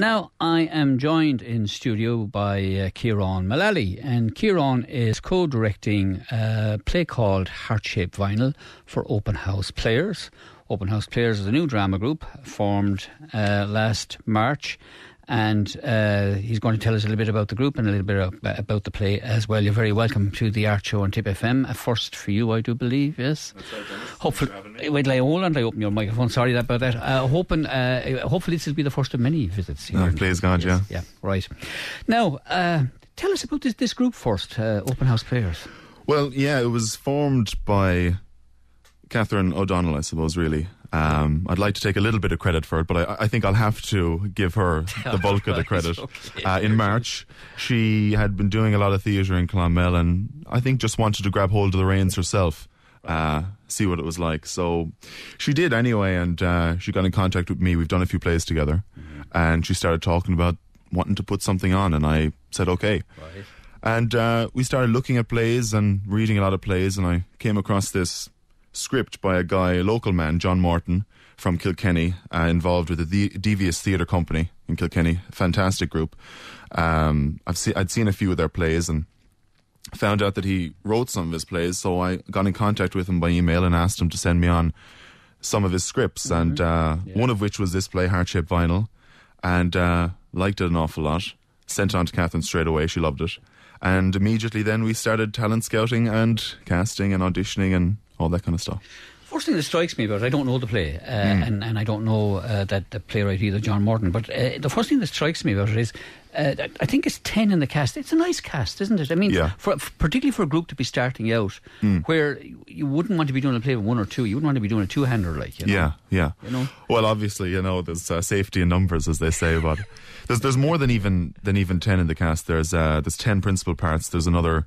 Now, I am joined in studio by Ciarán Mullally, and Ciarán is co-directing a play called Heart-Shaped Vinyl for Open House Players. Open House Players is a new drama group formed last March, and he's going to tell us a little bit about the group and a little bit about the play as well. You're very welcome to the Art Show on Tipp FM. A first for you, I do believe, yes? That's right, Dennis. Hopefully, wait, hold on, I open your microphone. Sorry about that. Hopefully this will be the first of many visits. Please God, yes, yeah. Right. Now, tell us about this group first, Open House Players. Well, yeah, it was formed by Catherine O'Donnell, I suppose, really. I'd like to take a little bit of credit for it, but I think I'll have to give her the bulk of the credit. Okay. In March, she had been doing a lot of theatre in Clonmel, and I think just wanted to grab hold of the reins herself, see what it was like. So she did anyway, and she got in contact with me. We've done a few plays together, and she started talking about wanting to put something on, and I said okay. Right. And we started looking at plays and reading a lot of plays, and I came across this script by a guy, a local man, John Mortons from Kilkenny, involved with the Devious Theatre Company in Kilkenny. Fantastic group. I'd seen a few of their plays and found out that he wrote some of his plays, so I got in contact with him by email and asked him to send me on some of his scripts, and one of which was this play, Heart-Shaped Vinyl, and liked it an awful lot. Sent it on to Catherine straight away. She loved it. And immediately then we started talent scouting and casting and auditioning and all that kind of stuff. First thing that strikes me about it, I don't know the play, and I don't know that the playwright either, John Mortons, but the first thing that strikes me about it is I think it's 10 in the cast. It's a nice cast, isn't it? I mean, particularly for a group to be starting out, where you wouldn't want to be doing a play with one or two, you wouldn't want to be doing a two-hander, like, you know? Yeah. You know? Well, obviously, you know, there's safety in numbers, as they say, but there's more than even 10 in the cast. There's 10 principal parts. There's another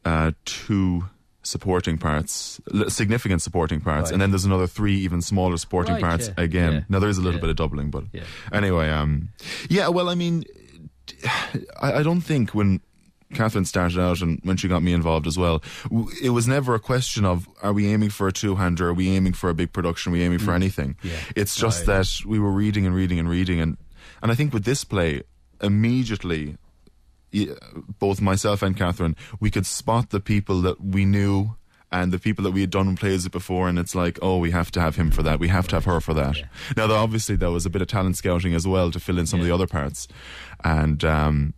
2 supporting parts, significant supporting parts, and then there's another 3 even smaller supporting parts again. Yeah. Now there is a little bit of doubling, but anyway, well, I mean, I don't think when Catherine started out and when she got me involved as well, it was never a question of, are we aiming for a two-hander, are we aiming for a big production, are we aiming for anything? It's just that we were reading, and I think with this play, immediately, both myself and Catherine, we could spot the people that we knew and the people that we had done plays with before, and it's like, oh, we have to have him for that, we have to have her for that. Now, obviously, there was a bit of talent scouting as well to fill in some of the other parts. And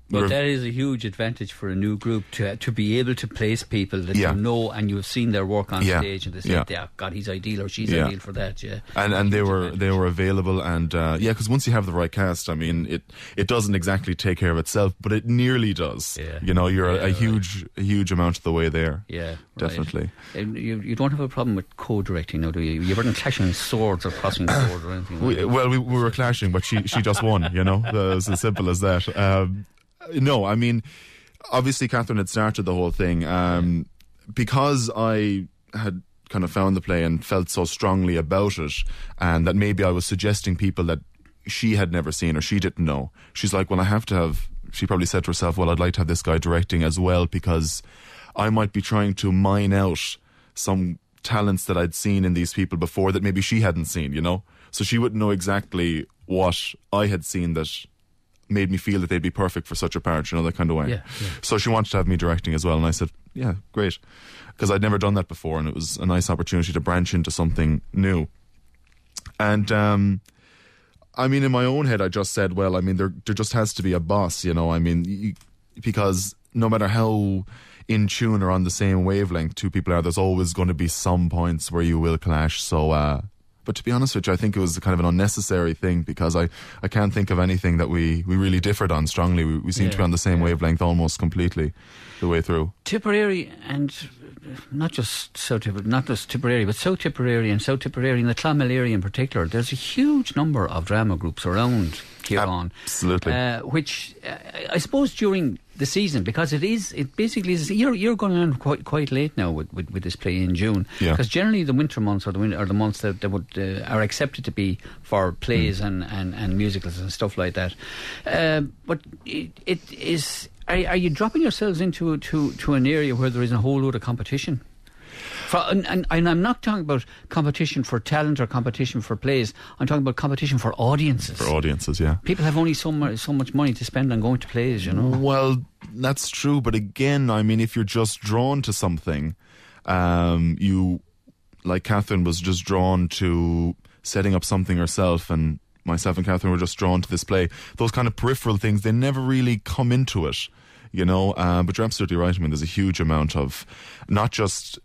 but that is a huge advantage for a new group to be able to place people that you know and you've seen their work on stage, and they say, God, he's ideal or she's ideal for that. And they were available, and because once you have the right cast, I mean, it doesn't exactly take care of itself, but it nearly does. You know, you're a huge amount of the way there. Definitely. You don't have a problem with co-directing now, do you? You weren't clashing swords or crossing swords or anything like that. Well, we were clashing, but she just won, you know. It's as simple as that. No, I mean, obviously Catherine had started the whole thing. Because I had kind of found the play and felt so strongly about it, and that maybe I was suggesting people that she had never seen or she didn't know. She's like, well, I have to have... She probably said to herself, well, I'd like to have this guy directing as well, because I might be trying to mine out some talents that I'd seen in these people before that maybe she hadn't seen, you know? So she wouldn't know exactly what I had seen that made me feel that they'd be perfect for such a part, you know, that kind of way. So she wanted to have me directing as well, and I said, yeah, great. Because I'd never done that before, and it was a nice opportunity to branch into something new. And, I mean, in my own head, I just said, well, I mean, there just has to be a boss, you know, I mean, because no matter how in tune or on the same wavelength two people are, there's always going to be some points where you will clash. So, but to be honest with you, I think it was kind of an unnecessary thing, because I can't think of anything that we really differed on strongly. We seem to be on the same wavelength almost completely the way through. Tipperary, and not just Tipperary, but South Tipperary and South Tipperary and the Clonmel area in particular, there's a huge number of drama groups around Ciarán. Absolutely. Which I suppose during the season, because it basically is, you're going on quite late now with this play in June, because generally the winter months are the months that are accepted to be for plays and musicals and stuff like that. But it is. Are you dropping yourselves into an area where there is a whole load of competition? And I'm not talking about competition for talent or competition for plays. I'm talking about competition for audiences. For audiences, yeah. People have only so much money to spend on going to plays, you know. Well, that's true, but again, I mean, if you're just drawn to something, you, like Catherine was just drawn to setting up something herself, and myself and Catherine were just drawn to this play. Those kind of peripheral things, they never really come into it, you know. But you're absolutely right. I mean, there's a huge amount of not just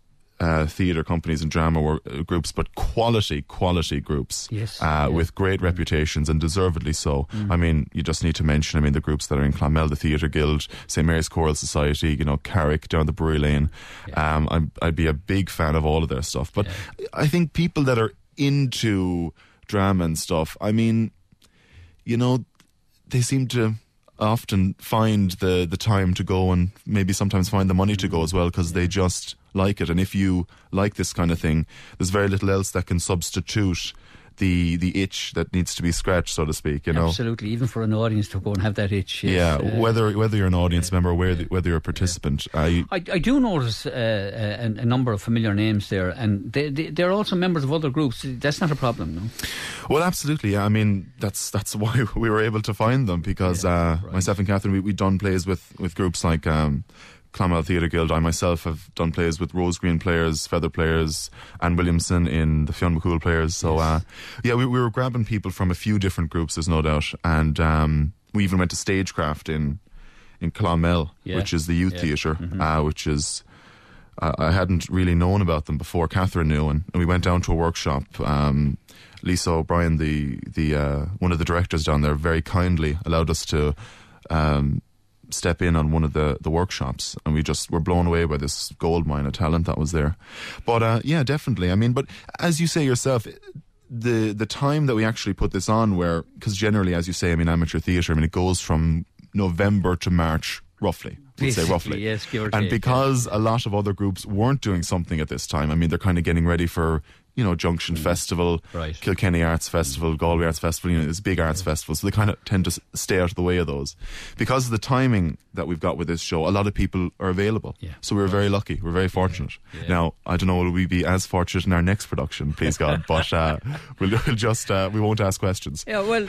theatre companies and drama groups, but quality groups, yes, with great reputations, and deservedly so. I mean, you just need to mention, I mean, the groups that are in Clonmel, the Theatre Guild, St Mary's Choral Society, you know, Carrick down the Brewery Lane. I'd be a big fan of all of their stuff. But I think people that are into drama and stuff, I mean, you know, they seem to often find the time to go, and maybe sometimes find the money to go as well, because they just like it. And if you like this kind of thing, there's very little else that can substitute the itch that needs to be scratched, so to speak, you know. Absolutely, even for an audience to go and have that itch. Yes. Yeah, whether you're an audience member or whether you're a participant. I do notice a number of familiar names there, and they're also members of other groups. That's not a problem, no? Well, absolutely. Yeah. I mean, that's why we were able to find them, because myself and Catherine, we'd done plays with groups like Clonmel Theatre Guild. I myself have done plays with Rose Green Players, Feather Players, Anne Williamson in the Fionn McCool Players. So, we were grabbing people from a few different groups, there's no doubt. And we even went to Stagecraft in Clonmel, which is the youth theatre, which is... I hadn't really known about them before. Catherine knew, and we went down to a workshop. Lisa O'Brien, the one of the directors down there, very kindly allowed us to... step in on one of the workshops, and we just were blown away by this gold mine of talent that was there. But yeah, definitely. I mean, but as you say yourself, the time that we actually put this on, because generally, as you say, I mean, amateur theatre, I mean, it goes from November to March, roughly. We'd say roughly. Yes, give or and take, because a lot of other groups weren't doing something at this time, I mean, they're kind of getting ready for, you know, Junction Festival, Kilkenny Arts Festival, Galway Arts Festival, you know, this big arts festival. So they kind of tend to stay out of the way of those. Because of the timing that we've got with this show, a lot of people are available. Yeah. So we were very lucky. We're very fortunate. Yeah. Now, I don't know, will we be as fortunate in our next production, please God, but we'll just, we won't ask questions. Yeah, well,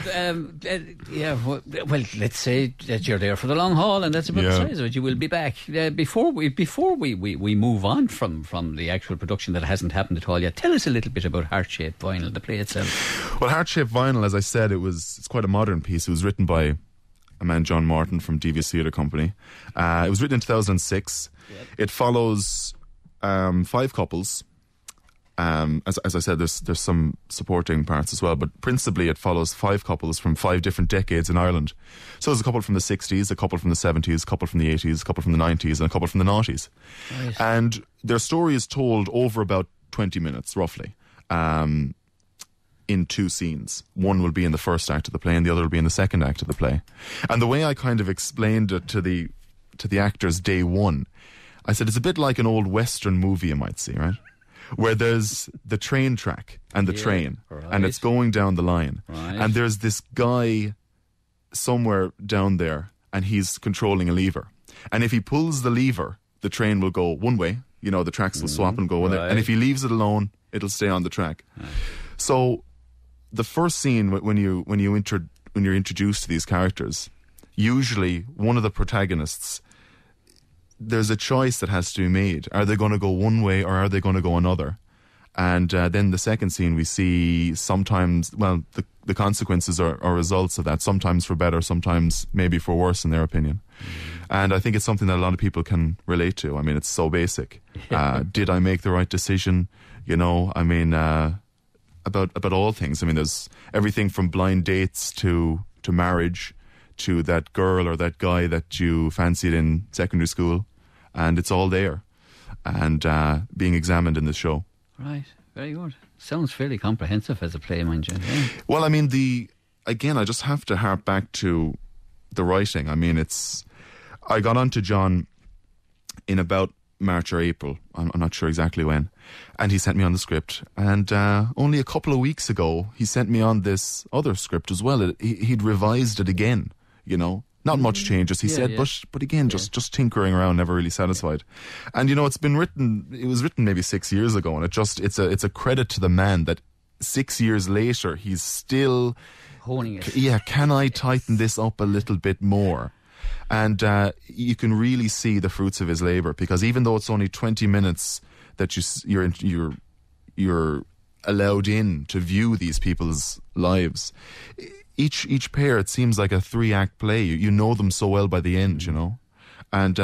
well, let's say that you're there for the long haul, and that's about the size of it. You will be back. Before we move on from the actual production that hasn't happened at all yet, tell us a little bit about Heart Shape Vinyl, the play itself. Well, Heart Shape Vinyl, as I said, it's quite a modern piece. It was written by a man, John Mortons, from Devious Theatre Company. It was written in 2006. Yep. It follows 5 couples. As I said, there's some supporting parts as well, but principally it follows 5 couples from 5 different decades in Ireland. So there's a couple from the 60s, a couple from the 70s, a couple from the 80s, a couple from the 90s, and a couple from the 90s. Right. And their story is told over about 20 minutes, roughly, in 2 scenes. One will be in the first act of the play, and the other will be in the second act of the play. And the way I kind of explained it to the actors day one, I said it's a bit like an old Western movie, you might see, right? Where there's the train track and the train, and it's going down the line. Right. And there's this guy somewhere down there, and he's controlling a lever. And if he pulls the lever, the train will go one way. You know, the tracks will swap and go one way. And if he leaves it alone, it'll stay on the track. Right. So the first scene, when you're introduced to these characters, usually one of the protagonists, there's a choice that has to be made. Are they going to go one way, or are they going to go another? And then the second scene, we see sometimes, well, the consequences are results of that, sometimes for better, sometimes maybe for worse in their opinion. And I think it's something that a lot of people can relate to. I mean, it's so basic. Did I make the right decision? You know, I mean, about all things. I mean, there's everything from blind dates to marriage, to that girl or that guy that you fancied in secondary school, and it's all there, and being examined in the show. Right, very good. Sounds fairly comprehensive as a play, mind you. Yeah. Well, I mean, again, I just have to harp back to the writing. I mean, I got onto John in about March or April, I'm not sure exactly when, and he sent me on the script, and only a couple of weeks ago he sent me on this other script as well. He'd revised it again, you know, Not much changes, he said, but again, just tinkering around, never really satisfied. And it was written maybe 6 years ago, and it's a credit to the man that 6 years later he's still honing it. Yeah, can I tighten this up a little bit more? And you can really see the fruits of his labour, because even though it's only 20 minutes that you're allowed in to view these people's lives, each pair, it seems like a 3-act play. You know them so well by the end, and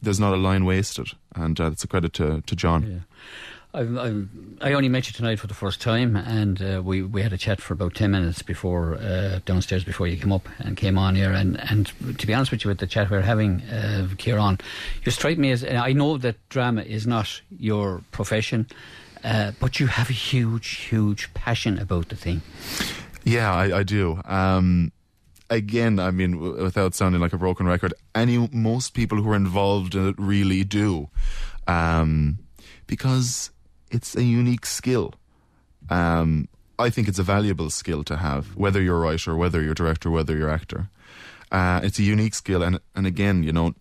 there's not a line wasted, and it's a credit to John. Yeah. I only met you tonight for the first time, and we had a chat for about 10 minutes before downstairs before you came up and came on here, and to be honest with you, with the chat we were having, Ciarán, you strike me as, I know that drama is not your profession, but you have a huge passion about the thing. Yeah, I do. Again, I mean, without sounding like a broken record, most people who are involved in it really do, because it's a unique skill. I think it's a valuable skill to have, whether you're a writer, whether you're a director, whether you're an actor. It's a unique skill, and again,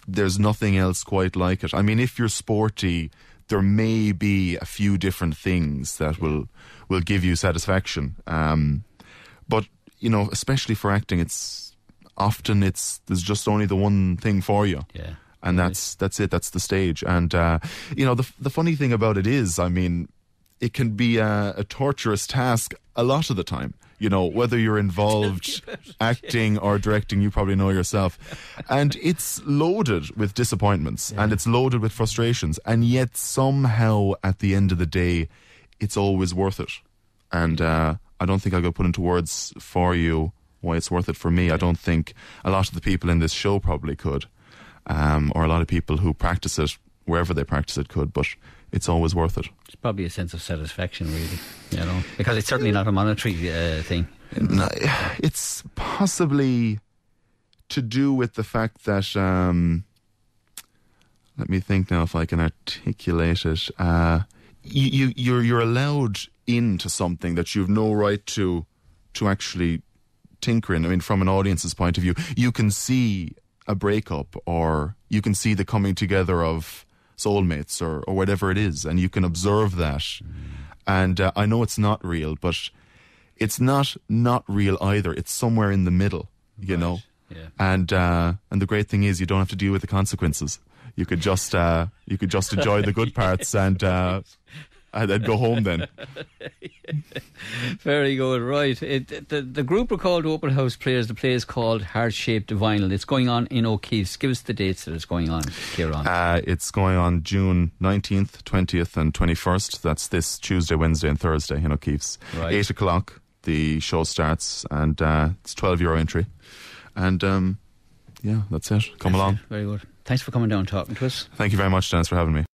there's nothing else quite like it. I mean, if you're sporty, there may be a few different things that will give you satisfaction. But especially for acting, there's just only the one thing for you. Yeah. And that's it. That's the stage. And the funny thing about it is, I mean, it can be a torturous task a lot of the time. Whether you're involved acting or directing, you probably know yourself. And it's loaded with disappointments, and it's loaded with frustrations. And yet somehow at the end of the day, it's always worth it. And I don't think I could put into words for you why it's worth it for me. I don't think a lot of the people in this show probably could. Or a lot of people who practice it, wherever they practice it, could, but it's always worth it. It's probably a sense of satisfaction, really, because it's certainly not a monetary thing. No, it's possibly to do with the fact that, let me think now if I can articulate it, you're allowed into something that you've no right to actually tinker in. I mean, from an audience's point of view, you can see a breakup, or you can see the coming together of soulmates, or whatever it is, and you can observe that. And I know it's not real, but it's not real either. It's somewhere in the middle, know. Yeah. And the great thing is, you don't have to deal with the consequences. You could just enjoy the good parts and go home then. Very good, right. The group are called Open House Players. The play is called Heart Shaped Vinyl. It's going on in O'Keefe's. Give us the dates that it's going on, Ciarán. It's going on June 19th, 20th and 21st. That's this Tuesday, Wednesday and Thursday in O'Keefe's. Right. 8 o'clock the show starts, and it's €12 entry. And that's it. Come along. Very good. Thanks for coming down and talking to us. Thank you very much, Dennis, for having me.